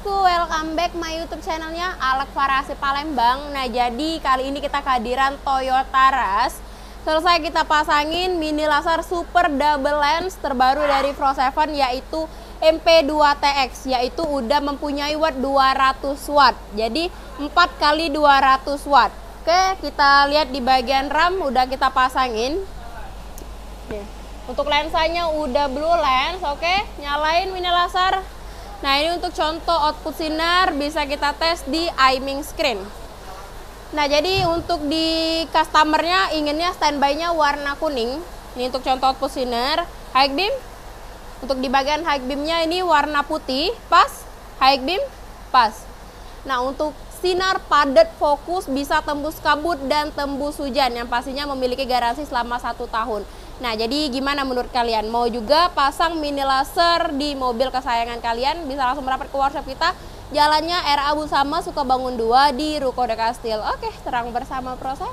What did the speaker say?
bosku, welcome back my YouTube channelnya Alek Farasi Palembang. Nah, jadi kali ini kita kehadiran Toyota Rush. Selesai kita pasangin mini laser super double lens terbaru dari Pro 7, yaitu MP2TX, yaitu udah mempunyai watt 200 watt. Jadi 4 kali 200 watt. Oke, kita lihat di bagian RAM udah kita pasangin. Nih, untuk lensanya udah blue lens. Oke, nyalain mini laser. Nah, ini untuk contoh output sinar bisa kita tes di aiming screen. Nah, jadi untuk di customernya inginnya standby-nya warna kuning. Ini untuk contoh output sinar. High beam. Untuk di bagian high beam-nya ini warna putih, pas. High beam, pas. Nah, untuk sinar padat fokus bisa tembus kabut dan tembus hujan, yang pastinya memiliki garansi selama 1 tahun. Nah, jadi gimana menurut kalian? Mau juga pasang mini laser di mobil kesayangan kalian? Bisa langsung merapat ke workshop kita. Jalannya RA Busama Sukabangun 2 di Ruko The Kastil. Oke, terang bersama Pro 7.